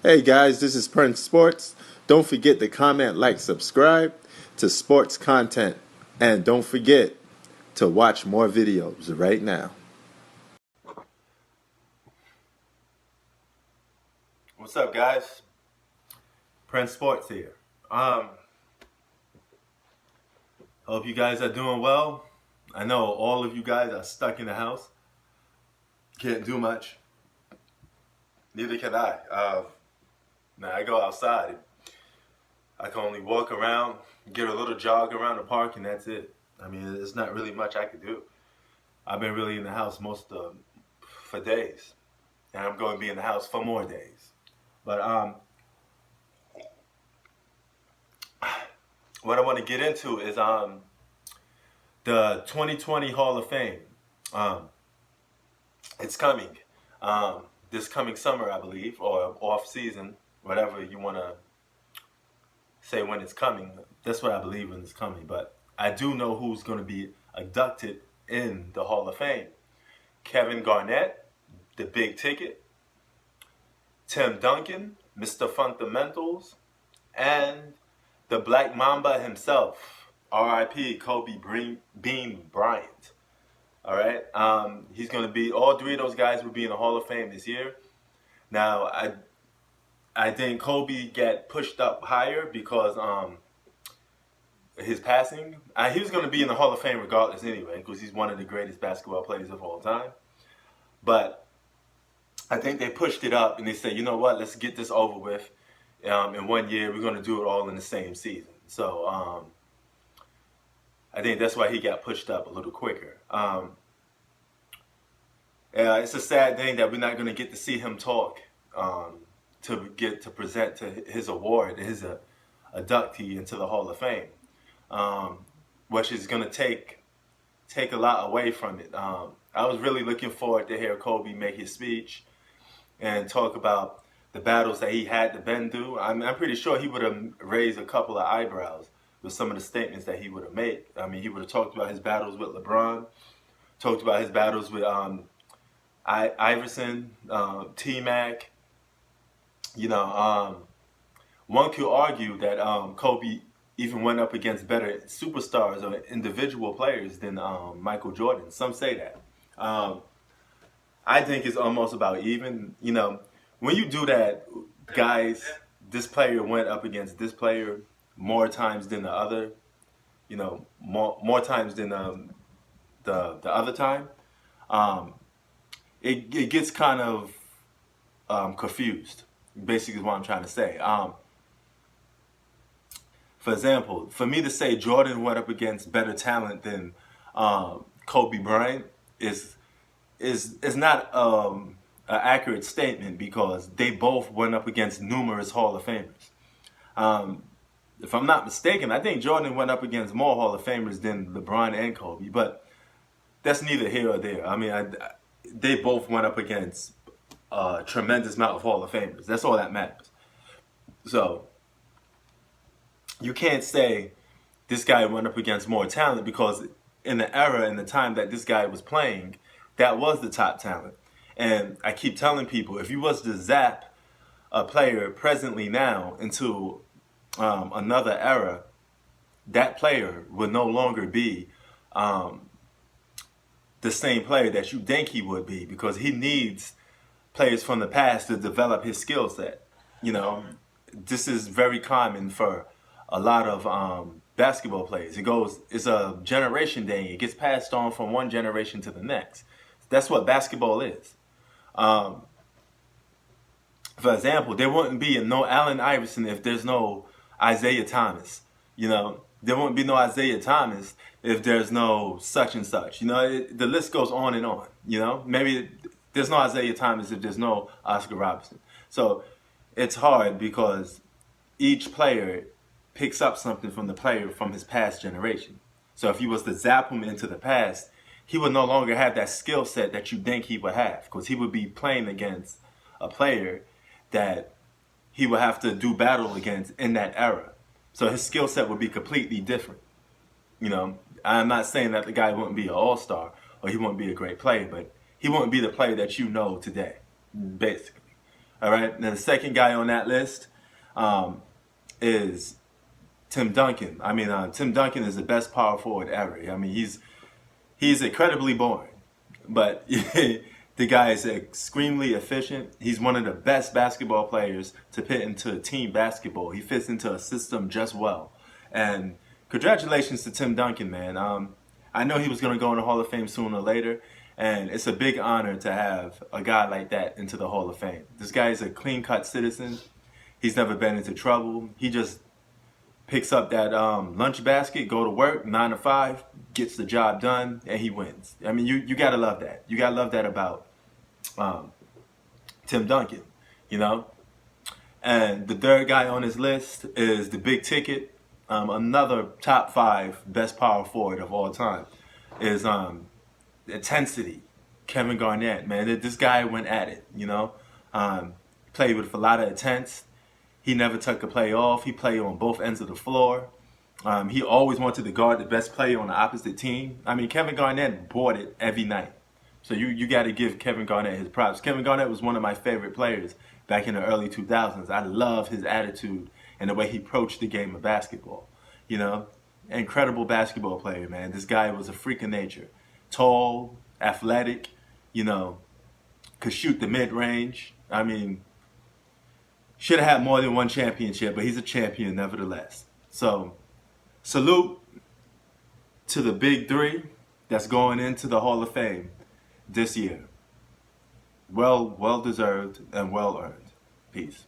Hey guys, this is Prince Sports. Don't forget to comment, like, subscribe to sports content. And don't forget to watch more videos right now. What's up, guys? Prince Sports here. Hope you guys are doing well. I know all of you guys are stuck in the house. Can't do much. Neither can I. Now I go outside. I can only walk around, get a little jog around the park, and that's it. I mean, there's not really much I could do. I've been really in the house for days, and I'm going to be in the house for more days. But what I want to get into is the 2020 Hall of Fame. It's coming this coming summer, I believe, or off season, whatever you want to say when it's coming. That's what I believe when it's coming. But I do know who's going to be inducted in the Hall of Fame. Kevin Garnett, the big ticket. Tim Duncan, Mr. Fundamentals, and the Black Mamba himself, R.I.P. Kobe Bean Bryant. All right, he's going to be. All three of those guys will be in the Hall of Fame this year. Now, I think Kobe got pushed up higher because his passing. He was going to be in the Hall of Fame regardless anyway, because he's one of the greatest basketball players of all time. But I think they pushed it up and they said, you know what, let's get this over with. In 1 year, we're going to do it all in the same season. So I think that's why he got pushed up a little quicker. It's a sad thing that we're not going to get to see him talk to get to present to his award, his inductee into the Hall of Fame, which is going to take a lot away from it. I was really looking forward to hear Kobe make his speech and talk about the battles that he had to been through. I'm pretty sure he would have raised a couple of eyebrows with some of the statements that he would have made. I mean, he would have talked about his battles with LeBron, talked about his battles with Iverson, T-Mac. You know, one could argue that Kobe even went up against better superstars or individual players than Michael Jordan. Some say that. I think it's almost about even. You know, when you do that, guys, this player went up against this player more times than the other. You know, more times than the other time. It gets kind of confused. Basically, is what I'm trying to say. For example, for me to say Jordan went up against better talent than Kobe Bryant is not an accurate statement, because they both went up against numerous Hall of Famers. If I'm not mistaken, I think Jordan went up against more Hall of Famers than LeBron and Kobe, but that's neither here or there. I mean, they both went up against a tremendous amount of Hall of Famers. That's all that matters. So you can't say this guy went up against more talent, because in the era and the time that this guy was playing, that was the top talent. And I keep telling people, if you was to zap a player presently now into another era, that player would no longer be the same player that you think he would be, because he needs players from the past to develop his skill set. You know, this is very common for a lot of basketball players. It's a generation thing. It gets passed on from one generation to the next. That's what basketball is. For example, there wouldn't be no Allen Iverson if there's no Isaiah Thomas. You know, there wouldn't be no Isaiah Thomas if there's no such and such. You know, the list goes on and on. You know, maybe there's no Isaiah Thomas if there's no Oscar Robertson. So it's hard, because each player picks up something from the player from his past generation. So if you was to zap him into the past, he would no longer have that skill set that you think he would have, because he would be playing against a player that he would have to do battle against in that era. So his skill set would be completely different. You know, I'm not saying that the guy wouldn't be an all-star or he wouldn't be a great player, but he wouldn't be the player that you know today, basically. All right. Now the second guy on that list is Tim Duncan. I mean, Tim Duncan is the best power forward ever. I mean, he's incredibly boring, but the guy is extremely efficient. He's one of the best basketball players to fit into team basketball. He fits into a system just well. And congratulations to Tim Duncan, man. I know he was going to go in the Hall of Fame sooner or later, and it's a big honor to have a guy like that into the Hall of Fame. This guy is a clean-cut citizen. He's never been into trouble. He just picks up that lunch basket, go to work, 9 to 5, gets the job done, and he wins. I mean, you got to love that. You got to love that about Tim Duncan, you know? And the third guy on his list is the big ticket, another top 5 best power forward of all time, is intensity. Kevin Garnett, man. This guy went at it, you know? Played with a lot of intense. He never took a play off. He played on both ends of the floor. He always wanted to guard the best player on the opposite team. I mean, Kevin Garnett bought it every night. So you got to give Kevin Garnett his props. Kevin Garnett was one of my favorite players back in the early 2000s. I love his attitude and the way he approached the game of basketball. You know, incredible basketball player, man. This guy was a freak of nature. Tall, athletic, you know, could shoot the mid-range. I mean, should have had more than one championship, but he's a champion nevertheless. So, salute to the big 3 that's going into the Hall of Fame this year. Well deserved and well earned. Peace.